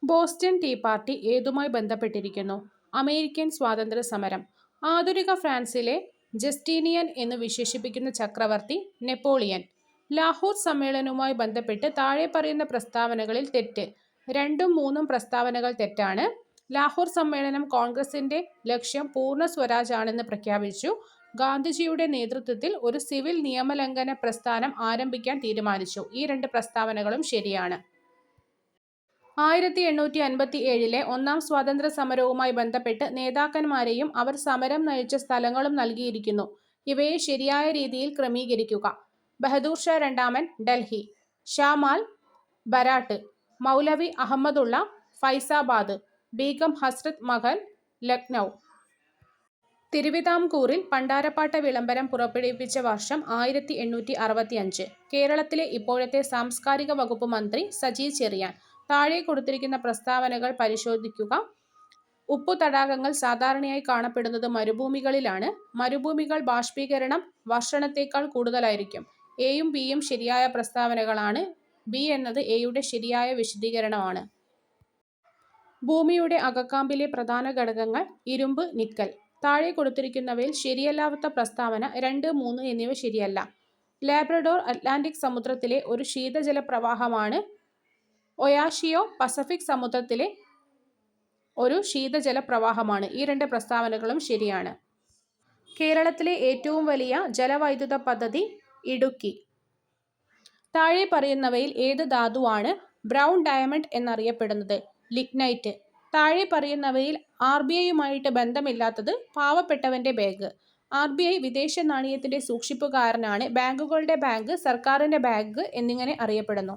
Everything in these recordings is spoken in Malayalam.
ബോസ്റ്റൺ ടീ പാർട്ടി ഏതുമായി ബന്ധപ്പെട്ടിരിക്കുന്നു? അമേരിക്കൻ സ്വാതന്ത്ര്യ സമരം. ആധുനിക ഫ്രാൻസിലെ ജസ്റ്റീനിയൻ എന്നു വിശേഷിപ്പിക്കുന്ന ചക്രവർത്തി നെപ്പോളിയൻ. ലാഹോർ സമ്മേളനവുമായി ബന്ധപ്പെട്ട് താഴെപ്പറയുന്ന പ്രസ്താവനകളിൽ തെറ്റ്. 2ഉം 3ഉം പ്രസ്താവനകൾ തെറ്റാണ്. ലാഹോർ സമ്മേളനം കോൺഗ്രസിന്റെ ലക്ഷ്യം പൂർണ്ണ സ്വരാജ് ആണെന്ന് പ്രഖ്യാപിച്ചു. ഗാന്ധിജിയുടെ നേതൃത്വത്തിൽ ഒരു സിവിൽ നിയമലംഘന പ്രസ്ഥാനം ആരംഭിക്കാൻ തീരുമാനിച്ചു. ഈ 2 പ്രസ്താവനകളും ശരിയാണ്. 1857 ഒന്നാം സ്വാതന്ത്ര്യ സമരവുമായി ബന്ധപ്പെട്ട് നേതാക്കന്മാരെയും അവർ സമരം നയിച്ച സ്ഥലങ്ങളും നൽകിയിരിക്കുന്നു. ഇവയെ ശരിയായ രീതിയിൽ ക്രമീകരിക്കുക. ബഹദൂർ ഷാ രണ്ടാമൻ, ഡൽഹി. ഷാമാൽ ബരാട്ട്, മൗലവി അഹമ്മദുള്ള, ഫൈസാബാദ്. ബീഗം ഹസ്രത്ത് മഹൽ, ലക്നൗ. തിരുവിതാംകൂറിൽ പണ്ടാരപ്പാട്ട വിളംബരം പുറപ്പെടുവിച്ച വർഷം 1865. കേരളത്തിലെ ഇപ്പോഴത്തെ സാംസ്കാരിക വകുപ്പ് മന്ത്രി സജി ചെറിയാൻ. താഴെ കൊടുത്തിരിക്കുന്ന പ്രസ്താവനകൾ പരിശോധിക്കുക. ഉപ്പുതടാകങ്ങൾ സാധാരണയായി കാണപ്പെടുന്നത് മരുഭൂമികളിലാണ്. മരുഭൂമികൾ ബാഷ്പീകരണം വർഷണത്തേക്കാൾ കൂടുതലായിരിക്കും. എയും ബിയും ശരിയായ പ്രസ്താവനകളാണ്. ബി എന്നത് എയുടെ ശരിയായ വിശദീകരണമാണ്. ഭൂമിയുടെ അകക്കാമ്പിലെ പ്രധാന ഘടകങ്ങൾ ഇരുമ്പ്, നിക്കൽ. താഴെ കൊടുത്തിരിക്കുന്നവയിൽ ശരിയല്ലാത്ത പ്രസ്താവന 2, 3 എന്നിവ ശരിയല്ല. ലാബ്രഡോർ അറ്റ്ലാന്റിക് സമുദ്രത്തിലെ ഒരു ശീതജല പ്രവാഹമാണ്. ഒയാഷിയോ പസഫിക് സമുദ്രത്തിലെ ഒരു ശീതജല പ്രവാഹമാണ്. ഈ 2 പ്രസ്താവനകളും ശരിയാണ്. കേരളത്തിലെ ഏറ്റവും വലിയ ജലവൈദ്യുത പദ്ധതി ഇടുക്കി. താഴെ പറയുന്നവയിൽ ഏത് ധാതുവാണ് ബ്രൗൺ ഡയമണ്ട് എന്നറിയപ്പെടുന്നത്? ലിഗ്നൈറ്റ്. താഴെ പറയുന്നവയിൽ RBIയുമായിട്ട് ബന്ധമില്ലാത്തത്? പാവപ്പെട്ടവന്റെ ബാങ്ക്. RBI വിദേശ നാണയത്തിന്റെ സൂക്ഷിപ്പുകാരനാണ്. ബാങ്കുകളുടെ ബാങ്ക്, സർക്കാരിന്റെ ബാങ്ക് എന്നിങ്ങനെ അറിയപ്പെടുന്നു.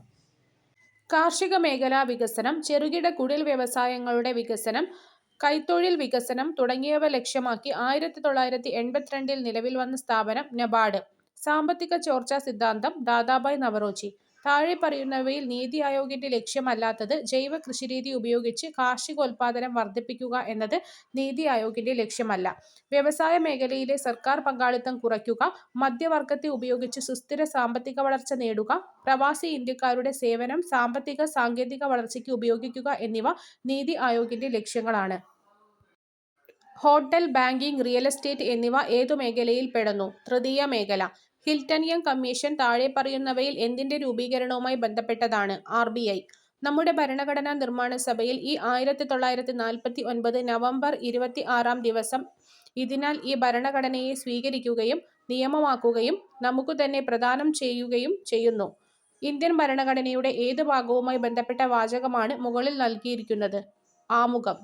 കാർഷിക മേഖലാ വികസനം, ചെറുകിട കുടിൽ വ്യവസായങ്ങളുടെ വികസനം, കൈത്തൊഴിൽ വികസനം തുടങ്ങിയവ ലക്ഷ്യമാക്കി 1982 നിലവിൽ വന്ന സ്ഥാപനം നബാർഡ്. സാമ്പത്തിക ചോർച്ചാ സിദ്ധാന്തം ദാദാഭായ് നവറോജി. താഴെ പറയുന്നവയിൽ നീതി ആയോഗിന്റെ ലക്ഷ്യമല്ലാത്തത്? ജൈവ കൃഷിരീതി ഉപയോഗിച്ച് കാർഷികോൽപാദനം വർദ്ധിപ്പിക്കുക എന്നത് നീതി ആയോഗിന്റെ ലക്ഷ്യമല്ല. വ്യവസായ മേഖലയിലെ സർക്കാർ പങ്കാളിത്തം കുറയ്ക്കുക, മധ്യവർഗത്തെ ഉപയോഗിച്ച് സുസ്ഥിര സാമ്പത്തിക വളർച്ച നേടുക, പ്രവാസി ഇന്ത്യക്കാരുടെ സേവനം സാമ്പത്തിക സാങ്കേതിക വളർച്ചയ്ക്ക് ഉപയോഗിക്കുക എന്നിവ നീതി ആയോഗിന്റെ ലക്ഷ്യങ്ങളാണ്. ഹോട്ടൽ, ബാങ്കിങ്, റിയൽ എസ്റ്റേറ്റ് എന്നിവ ഏതു മേഖലയിൽ പെടുന്നു? തൃതീയ മേഖല. ഹിൽട്ടണിയൻ കമ്മീഷൻ താഴെ പറയുന്നവയിൽ എന്തിന്റെ രൂപീകരണവുമായി ബന്ധപ്പെട്ടതാണ്? RBI. നമ്മുടെ ഭരണഘടനാ നിർമ്മാണ സഭയിൽ ഈ 1949 നവംബർ 26 ദിവസം ഇതിനാൽ ഈ ഭരണഘടനയെ സ്വീകരിക്കുകയും നിയമമാക്കുകയും നമുക്ക് തന്നെ പ്രദാനം ചെയ്യുകയും ചെയ്യുന്നു. ഇന്ത്യൻ ഭരണഘടനയുടെ ഏത് ഭാഗവുമായി ബന്ധപ്പെട്ട വാചകമാണ് മുകളിൽ നൽകിയിരിക്കുന്നത്? ആമുഖം.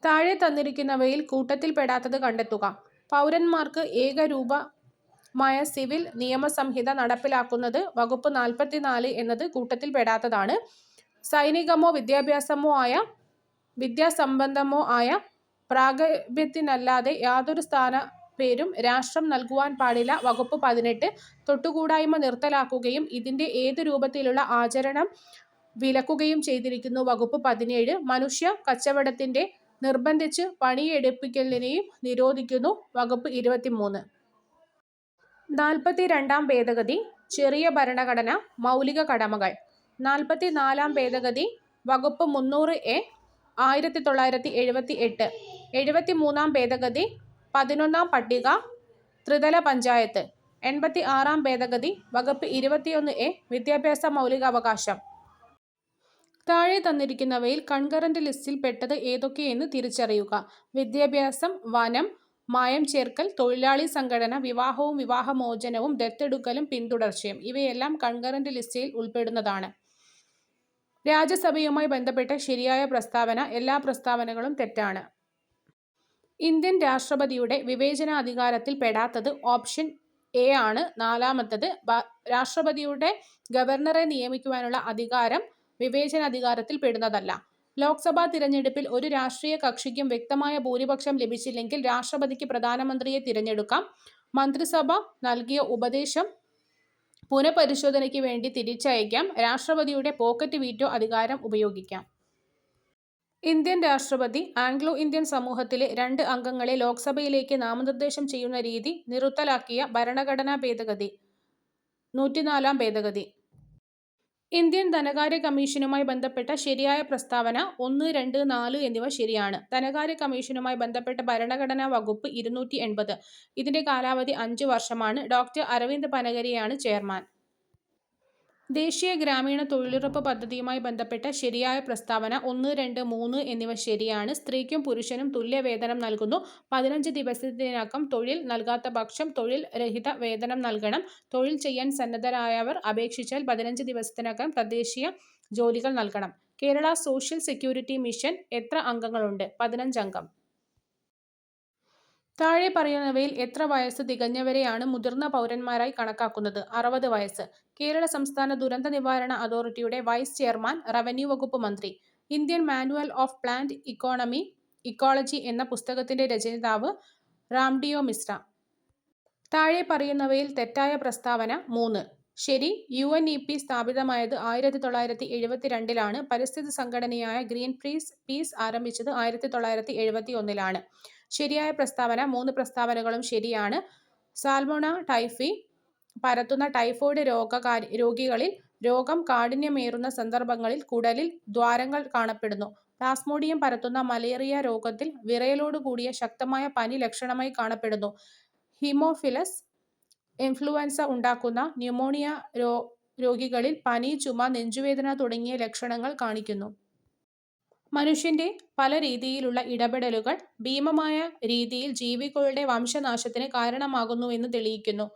താഴെ തന്നിരിക്കുന്നവയിൽ കൂട്ടത്തിൽ പെടാത്തത് കണ്ടെത്തുക. പൗരന്മാർക്ക് ഏകരൂപമായ സിവിൽ നിയമസംഹിത നടപ്പിലാക്കുന്നത് വകുപ്പ് 44 എന്നത് കൂട്ടത്തിൽ പെടാത്തതാണ്. സൈനികമോ വിദ്യാസംബന്ധമോ ആയ പ്രാഗൽഭ്യത്തിനല്ലാതെ യാതൊരു സ്ഥാനപ്പേരും രാഷ്ട്രം നൽകുവാൻ പാടില്ല വകുപ്പ് 18. തൊട്ടുകൂടായ്മ നിർത്തലാക്കുകയും ഇതിന്റെ ഏത് രൂപത്തിലുള്ള ആചരണം വിലക്കുകയും ചെയ്തിരിക്കുന്നു വകുപ്പ് 17. മനുഷ്യ കച്ചവടത്തിന്റെ നിർബന്ധിച്ച് പണിയെടുപ്പിക്കലിനെയും നിരോധിക്കുന്നു വകുപ്പ് 23. 42ാം ഭേദഗതി ചെറിയ ഭരണഘടന, മൗലിക കടമകൾ. 44ാം ഭേദഗതി വകുപ്പ് 300A 1978. 73ാം ഭേദഗതി 11ാം പട്ടിക ത്രിതല പഞ്ചായത്ത്. 86ാം ഭേദഗതി വകുപ്പ് 21A വിദ്യാഭ്യാസ മൗലികാവകാശം. താഴെ തന്നിരിക്കുന്നവയിൽ കൺകറന്റ് ലിസ്റ്റിൽ പെട്ടത് ഏതൊക്കെയെന്ന് തിരിച്ചറിയുക. വിദ്യാഭ്യാസം, വനം, മായം ചേർക്കൽ, തൊഴിലാളി സംഘടന, വിവാഹവും വിവാഹമോചനവും, ദത്തെടുക്കലും പിന്തുടർച്ചയും. ഇവയെല്ലാം കൺകറന്റ് ലിസ്റ്റിൽ ഉൾപ്പെടുന്നതാണ്. രാജ്യസഭയുമായി ബന്ധപ്പെട്ട ശരിയായ പ്രസ്താവന. എല്ലാ പ്രസ്താവനകളും തെറ്റാണ്. ഇന്ത്യൻ രാഷ്ട്രപതിയുടെ വിവേചനാധികാരത്തിൽ പെടാത്തത് ഓപ്ഷൻ A ആണ്. 4ാമത്തത്. രാഷ്ട്രപതിയുടെ ഗവർണറെ നിയമിക്കുവാനുള്ള അധികാരം വിവേചനാധികാരത്തിൽ പെടുന്നതല്ല. ലോക്സഭാ തിരഞ്ഞെടുപ്പിൽ ഒരു രാഷ്ട്രീയ കക്ഷിക്കും വ്യക്തമായ ഭൂരിപക്ഷം ലഭിച്ചില്ലെങ്കിൽ രാഷ്ട്രപതിക്ക് പ്രധാനമന്ത്രിയെ തിരഞ്ഞെടുക്കാം. മന്ത്രിസഭ നൽകിയ ഉപദേശം പുനഃപരിശോധനയ്ക്ക് വേണ്ടി തിരിച്ചയക്കാം. രാഷ്ട്രപതിയുടെ പോക്കറ്റ് വീറ്റോ അധികാരം ഉപയോഗിക്കാം. ഇന്ത്യൻ രാഷ്ട്രപതി ആംഗ്ലോ ഇന്ത്യൻ സമൂഹത്തിലെ 2 അംഗങ്ങളെ ലോക്സഭയിലേക്ക് നാമനിർദ്ദേശം ചെയ്യുന്ന രീതി നിർത്തലാക്കിയ ഭരണഘടനാ ഭേദഗതി. 104ാം ഭേദഗതി. ഇന്ത്യൻ ധനകാര്യ കമ്മീഷനുമായി ബന്ധപ്പെട്ട ശരിയായ പ്രസ്താവന 1, 2, 4 എന്നിവ ശരിയാണ്. ധനകാര്യ കമ്മീഷനുമായി ബന്ധപ്പെട്ട ഭരണഘടനാ വകുപ്പ് 280. ഇതിന്റെ കാലാവധി 5 വർഷമാണ്. ഡോക്ടർ അരവിന്ദ് പനഗരിയാണ് ചെയർമാൻ. ദേശീയ ഗ്രാമീണ തൊഴിലുറപ്പ് പദ്ധതിയുമായി ബന്ധപ്പെട്ട ശരിയായ പ്രസ്താവന 1, 2, 3 എന്നിവ ശരിയാണ്. സ്ത്രീക്കും പുരുഷനും തുല്യ വേതനം നൽകുന്നു. 15 ദിവസത്തിനകം തൊഴിൽ നൽകാത്ത പക്ഷം തൊഴിൽ രഹിത വേതനം നൽകണം. തൊഴിൽ ചെയ്യാൻ സന്നദ്ധരായവർ അപേക്ഷിച്ചാൽ 15 ദിവസത്തിനകം തദ്ദേശീയ ജോലികൾ നൽകണം. കേരള സോഷ്യൽ സെക്യൂരിറ്റി മിഷൻ എത്ര അംഗങ്ങളുണ്ട്? 15 അംഗം. താഴെ പറയുന്നവയിൽ എത്ര വയസ്സ് തികഞ്ഞവരെയാണ് മുതിർന്ന പൗരന്മാരായി കണക്കാക്കുന്നത്? 60 വയസ്സ്. കേരള സംസ്ഥാന ദുരന്ത നിവാരണ അതോറിറ്റിയുടെ വൈസ് ചെയർമാൻ, റവന്യൂ വകുപ്പ് മന്ത്രി. Indian manual of plant ecology എന്ന പുസ്തകത്തിന്റെ രചയിതാവ് റാംഡിയോ മിശ്ര. താഴെ പറയുന്നവയിൽ തെറ്റായ പ്രസ്താവന 3. ശരി. UNEP സ്ഥാപിതമായത് 1972 പരിസ്ഥിതി സംഘടനയായ ഗ്രീൻ പീസ് ആരംഭിച്ചത് 1971. ശരിയായ പ്രസ്താവന 3 പ്രസ്താവനകളും ശരിയാണ്. സാൽമോണ ടൈഫി പരത്തുന്ന ടൈഫോയിഡ് രോഗികളിൽ രോഗം കാഠിന്യമേറുന്ന സന്ദർഭങ്ങളിൽ കുടലിൽ ദ്വാരങ്ങൾ കാണപ്പെടുന്നു. പ്ലാസ്മോഡിയം പരത്തുന്ന മലേറിയ രോഗത്തിൽ വിറയലോട് കൂടിയ ശക്തമായ പനി ലക്ഷണമായി കാണപ്പെടുന്നു. ഹീമോഫിലസ് ഇൻഫ്ലുവൻസ ഉണ്ടാക്കുന്ന ന്യൂമോണിയ രോഗികളിൽ പനി, ചുമ, നെഞ്ചുവേദന തുടങ്ങിയ ലക്ഷണങ്ങൾ കാണിക്കുന്നു. മനുഷ്യന്റെ പല രീതിയിലുള്ള ഇടപെടലുകൾ ഭീമമായ രീതിയിൽ ജീവികളുടെ വംശനാശത്തിന് കാരണമാകുന്നുവെന്ന് തെളിയിക്കുന്നു.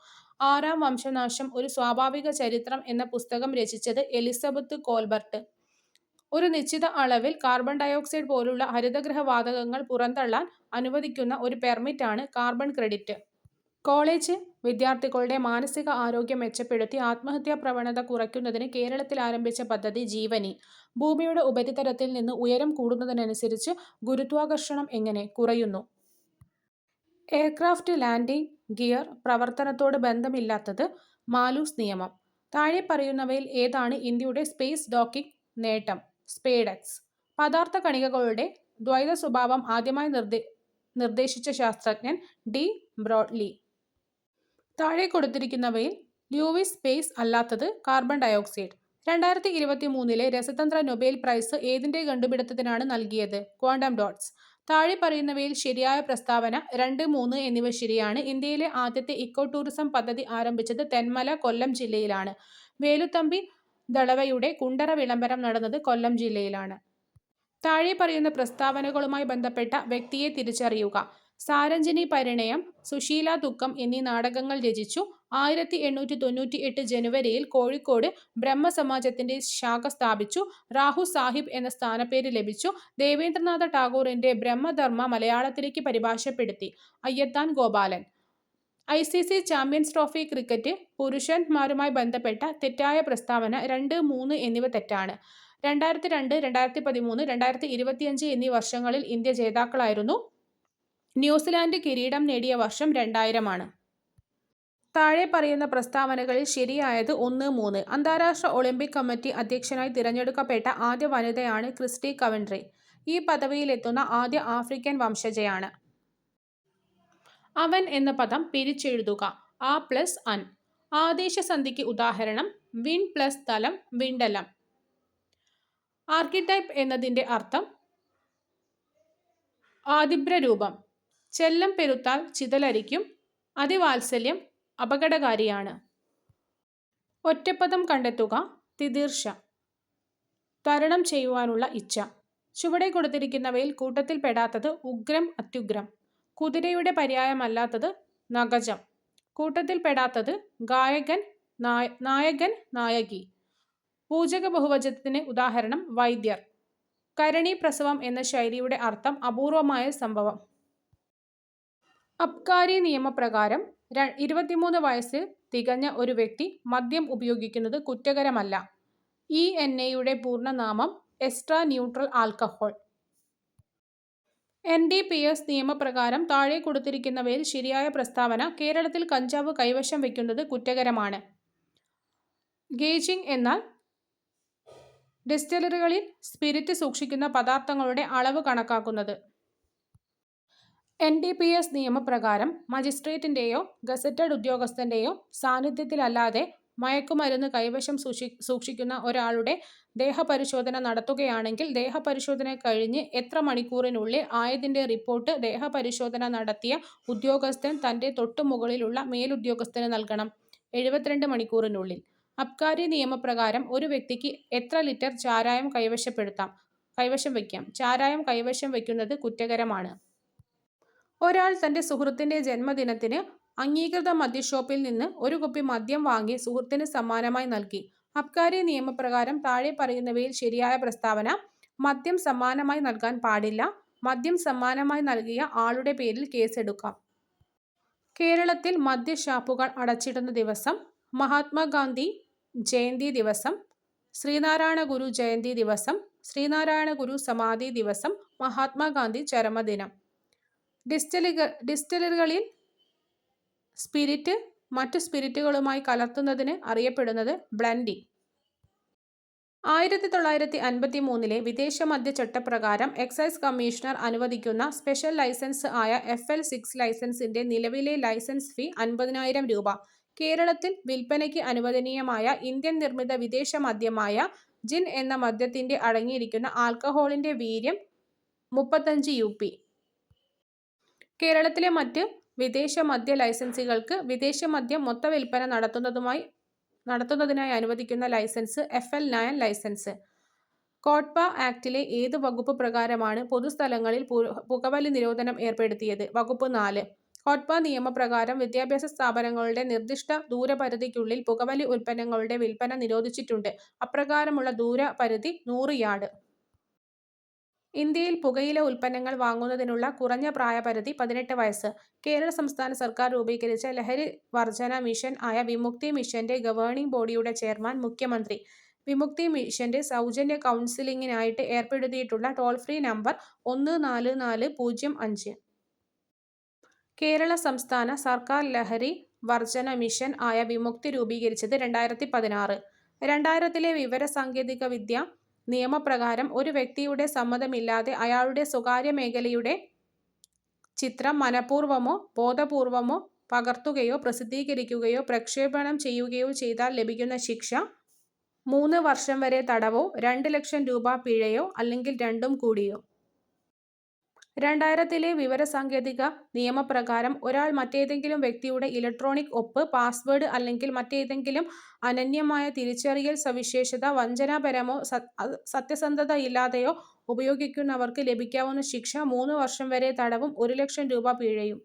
6-ാം വംശനാശം ഒരു സ്വാഭാവിക ചരിത്രം എന്ന പുസ്തകം രചിച്ചത് എലിസബത്ത് കോൾബർട്ട്. ഒരു നിശ്ചിത അളവിൽ കാർബൺ ഡയോക്സൈഡ് പോലുള്ള ഹരിതഗൃഹ വാതകങ്ങൾ പുറന്തള്ളാൻ അനുവദിക്കുന്ന ഒരു പെർമിറ്റാണ് കാർബൺ ക്രെഡിറ്റ്. കോളേജ് വിദ്യാർത്ഥികളുടെ മാനസിക ആരോഗ്യം മെച്ചപ്പെടുത്തി ആത്മഹത്യാ പ്രവണത കുറയ്ക്കുന്നതിന് കേരളത്തിൽ ആരംഭിച്ച പദ്ധതി ജീവനി. ഭൂമിയുടെ ഉപരിതലത്തിൽ നിന്ന് ഉയരം കൂടുന്നതിനനുസരിച്ച് ഗുരുത്വാകർഷണം എങ്ങനെ കുറയുന്നു? എയർക്രാഫ്റ്റ് ലാൻഡിംഗ് ഗിയർ പ്രവർത്തനത്തോട് ബന്ധമില്ലാത്തത്. മാലൂസ് നിയമം. താഴെ പറയുന്നവയിൽ ഏതാണ് ഇന്ത്യയുടെ സ്പേസ് ഡോക്കിംഗ് നേട്ടം? സ്പേഡെക്സ്. പദാർത്ഥ കണികകളുടെ ദ്വൈത സ്വഭാവം ആദ്യമായി നിർദ്ദേശിച്ച ശാസ്ത്രജ്ഞൻ ഡി ബ്രോഡ്ലി. താഴെ കൊടുത്തിരിക്കുന്നവയിൽ ലൂയിസ് സ്പേസ് അല്ലാത്തത്. Carbon dioxide. 2023 രസതന്ത്ര നൊബേൽ പ്രൈസ് ഏതിന്റെ കണ്ടുപിടുത്തത്തിനാണ് നൽകിയത്? Quantum dots. താഴെ പറയുന്നവയിൽ ശരിയായ പ്രസ്താവന 2, 3 എന്നിവ ശരിയാണ്. ഇന്ത്യയിലെ ആദ്യത്തെ ഇക്കോ ടൂറിസം പദ്ധതി ആരംഭിച്ചത് തെന്മല, കൊല്ലം ജില്ലയിലാണ്. വേലുത്തമ്പി ദളവയുടെ കുണ്ടറ വിളംബരം നടന്നത് കൊല്ലം ജില്ലയിലാണ്. താഴെ പറയുന്ന പ്രസ്താവനകളുമായി ബന്ധപ്പെട്ട വ്യക്തിയെ തിരിച്ചറിയുക. സാരഞ്ജനി പരിണയം, സുശീല ദുഃഖം എന്നീ നാടകങ്ങൾ രചിച്ചു. 1898 ജനുവരിയിൽ കോഴിക്കോട് ബ്രഹ്മസമാജത്തിന്റെ ശാഖ സ്ഥാപിച്ചു. രാഹു സാഹിബ് എന്ന സ്ഥാനപ്പേര് ലഭിച്ചു. ദേവേന്ദ്രനാഥ ടാഗോറിന്റെ ബ്രഹ്മധർമ്മ മലയാളത്തിലേക്ക് പരിഭാഷപ്പെടുത്തി Ayyathan Gopalan. ICC champions trophy cricket പുരുഷന്മാരുമായി ബന്ധപ്പെട്ട തെറ്റായ പ്രസ്താവന 2, 3 എന്നിവ തെറ്റാണ്. 2002, 2013, 2025 എന്നീ വർഷങ്ങളിൽ ഇന്ത്യ ജേതാക്കളായിരുന്നു. ന്യൂസിലാൻഡ് കിരീടം നേടിയ വർഷം 2000 ആണ്. താഴെ പറയുന്ന പ്രസ്താവനകളിൽ ശരിയായത് 1, 3. അന്താരാഷ്ട്ര ഒളിമ്പിക് കമ്മിറ്റി അധ്യക്ഷനായി തിരഞ്ഞെടുക്കപ്പെട്ട ആദ്യ വനിതയാണ് ക്രിസ്റ്റി കവൻട്രി. ഈ പദവിയിലെത്തുന്ന ആദ്യ ആഫ്രിക്കൻ വംശജയാണ്. അവൻ എന്ന പദം പിരിച്ചെഴുതുക. ആ പ്ലസ് അൻ. ആദേശസന്ധിക്ക് ഉദാഹരണം വിൺ പ്ലസ് തലം, വിണ്ടലം. ആർക്കിടൈപ്പ് എന്നതിന്റെ അർത്ഥം ആദിഭ്രരൂപം. ചെല്ലം പെരുത്താൽ ചിതലരിക്കും. അതിവാത്സല്യം അപകടകാരിയാണ്. ഒറ്റപ്പദം കണ്ടെത്തുക. തിതീർഷ. തരണം ചെയ്യുവാനുള്ള ഇച്ഛ. ചുവടെ കൊടുത്തിരിക്കുന്നവയിൽ കൂട്ടത്തിൽ പെടാത്തത് ഉഗ്രം, അത്യുഗ്രം. കുതിരയുടെ പര്യായമല്ലാത്തത് നഗജം. കൂട്ടത്തിൽ പെടാത്തത് ഗായകൻ, നായകൻ, നായകി. പൂജക ബഹുവചനത്തിന് ഉദാഹരണം വൈദ്യർ. കരണി പ്രസവം എന്ന ശൈലിയുടെ അർത്ഥം അപൂർവമായ സംഭവം. അബ്കാരി നിയമപ്രകാരം 23 വയസ്സ് തികഞ്ഞ ഒരു വ്യക്തി മദ്യം ഉപയോഗിക്കുന്നത് കുറ്റകരമല്ല. ENA പൂർണ്ണനാമം എക്സ്ട്രാ ന്യൂട്രൽ ആൽക്കഹോൾ. NDPS നിയമപ്രകാരം താഴെ കൊടുത്തിരിക്കുന്നവയിൽ ശരിയായ പ്രസ്താവന. കേരളത്തിൽ കഞ്ചാവ് കൈവശം വയ്ക്കുന്നത് കുറ്റകരമാണ്. ഗേജിംഗ് എന്നാൽ ഡിസ്റ്റിലറികളിൽ സ്പിരിറ്റ് സൂക്ഷിക്കുന്ന പദാർത്ഥങ്ങളുടെ അളവ് കണക്കാക്കുന്നത്. NDPS നിയമപ്രകാരം മജിസ്ട്രേറ്റിന്റെയോ ഗസറ്റഡ് ഉദ്യോഗസ്ഥന്റെയോ സാന്നിധ്യത്തിലല്ലാതെ മയക്കുമരുന്ന് കൈവശം സൂക്ഷിക്കുന്ന ഒരാളുടെ ദേഹപരിശോധന നടത്തുകയാണെങ്കിൽ ദേഹപരിശോധന കഴിഞ്ഞ് എത്ര മണിക്കൂറിനുള്ളിൽ ആയതിൻ്റെ റിപ്പോർട്ട് ദേഹപരിശോധന നടത്തിയ ഉദ്യോഗസ്ഥൻ തൻ്റെ തൊട്ടുമുകളിലുള്ള മേലുദ്യോഗസ്ഥന് നൽകണം. 72 മണിക്കൂറിനുള്ളിൽ. അബ്കാരി നിയമപ്രകാരം ഒരു വ്യക്തിക്ക് എത്ര ലിറ്റർ ചാരായം കൈവശം വയ്ക്കാം? ചാരായം കൈവശം വയ്ക്കുന്നത് കുറ്റകരമാണ്. ഒരാൾ തൻ്റെ സുഹൃത്തിൻ്റെ ജന്മദിനത്തിന് അംഗീകൃത മദ്യഷോപ്പിൽ നിന്ന് ഒരു കുപ്പി മദ്യം വാങ്ങി സുഹൃത്തിന് സമ്മാനമായി നൽകി. അബ്കാരി നിയമപ്രകാരം താഴെ പറയുന്നവയിൽ ശരിയായ പ്രസ്താവന: മദ്യം സമ്മാനമായി നൽകാൻ പാടില്ല. മദ്യം സമ്മാനമായി നൽകിയ ആളുടെ പേരിൽ കേസെടുക്കാം. കേരളത്തിൽ മദ്യഷാപ്പുകൾ അടച്ചിടുന്ന ദിവസം: മഹാത്മാഗാന്ധി ജയന്തി ദിവസം, ശ്രീനാരായണ ഗുരു ജയന്തി ദിവസം, ശ്രീനാരായണ ഗുരു സമാധി ദിവസം, മഹാത്മാഗാന്ധി ചരമദിനം. ഡിസ്റ്റിലറികളിൽ സ്പിരിറ്റ് മറ്റു സ്പിരിറ്റുകളുമായി കലർത്തുന്നതിന് അറിയപ്പെടുന്നത് ബ്ലെൻഡിംഗ്. 1953 വിദേശമദ്യ ചട്ടപ്രകാരം എക്സൈസ് കമ്മീഷണർ അനുവദിക്കുന്ന സ്പെഷ്യൽ ലൈസൻസ് ആയ FL6 ലൈസൻസിന്റെ നിലവിലെ ലൈസൻസ് ഫീ 50,000 രൂപ. കേരളത്തിൽ വിൽപ്പനയ്ക്ക് അനുവദനീയമായ ഇന്ത്യൻ നിർമ്മിത വിദേശ മദ്യമായ ജിൻ എന്ന മദ്യത്തിന്റെ അടങ്ങിയിരിക്കുന്ന ആൽക്കഹോളിന്റെ വീര്യം 35 UP. കേരളത്തിലെ മറ്റ് വിദേശ മദ്യ ലൈസൻസികൾക്ക് വിദേശമദ്യം മൊത്തവിൽപ്പന നടത്തുന്നതിനായി അനുവദിക്കുന്ന ലൈസൻസ് FL9 ലൈസൻസ്. കോട്ട്പ ആക്ടിലെ ഏത് വകുപ്പ് പ്രകാരമാണ് പൊതുസ്ഥലങ്ങളിൽ പുകവലി നിരോധനം ഏർപ്പെടുത്തിയത്? വകുപ്പ് 4. കോട്ട്പ നിയമപ്രകാരം വിദ്യാഭ്യാസ സ്ഥാപനങ്ങളുടെ നിർദ്ദിഷ്ട ദൂരപരിധിക്കുള്ളിൽ പുകവലി ഉൽപ്പന്നങ്ങളുടെ വിൽപ്പന നിരോധിച്ചിട്ടുണ്ട്. അപ്രകാരമുള്ള ദൂരപരിധി 100 യാർഡ്. ഇന്ത്യയിൽ പുകയില ഉൽപ്പന്നങ്ങൾ വാങ്ങുന്നതിനുള്ള കുറഞ്ഞ പ്രായപരിധി 18 വയസ്സ്. കേരള സംസ്ഥാന സർക്കാർ രൂപീകരിച്ച ലഹരി വർജന മിഷൻ ആയ വിമുക്തി മിഷന്റെ ഗവേണിംഗ് ബോഡിയുടെ ചെയർമാൻ മുഖ്യമന്ത്രി. വിമുക്തി മിഷന്റെ സൗജന്യ കൗൺസിലിംഗിനായിട്ട് ഏർപ്പെടുത്തിയിട്ടുള്ള ടോൾ ഫ്രീ നമ്പർ 144005. കേരള സംസ്ഥാന സർക്കാർ ലഹരി വർജന മിഷൻ ആയ വിമുക്തി രൂപീകരിച്ചത് 2016. 2000 വിവരസാങ്കേതികവിദ്യ നിയമപ്രകാരം ഒരു വ്യക്തിയുടെ സമ്മതമില്ലാതെ അയാളുടെ സ്വകാര്യ മേഖലയുടെ ചിത്രം മനഃപൂർവമോ ബോധപൂർവമോ പകർത്തുകയോ പ്രസിദ്ധീകരിക്കുകയോ പ്രക്ഷേപണം ചെയ്യുകയോ ചെയ്താൽ ലഭിക്കുന്ന ശിക്ഷ 3 വർഷം വരെ തടവോ 2 ലക്ഷം രൂപ പിഴയോ അല്ലെങ്കിൽ രണ്ടും കൂടിയോ. 2000 വിവരസാങ്കേതിക നിയമപ്രകാരം ഒരാൾ മറ്റേതെങ്കിലും വ്യക്തിയുടെ ഇലക്ട്രോണിക് ഒപ്പ്, പാസ്വേഡ് അല്ലെങ്കിൽ മറ്റേതെങ്കിലും അനന്യമായ തിരിച്ചറിയൽ സവിശേഷത വഞ്ചനാപരമോ സത്യസന്ധതയില്ലാതെയോ ഉപയോഗിക്കുന്നവർക്ക് ലഭിക്കാവുന്ന ശിക്ഷ 3 വർഷം വരെ തടവും 1 ലക്ഷം രൂപ പിഴയും.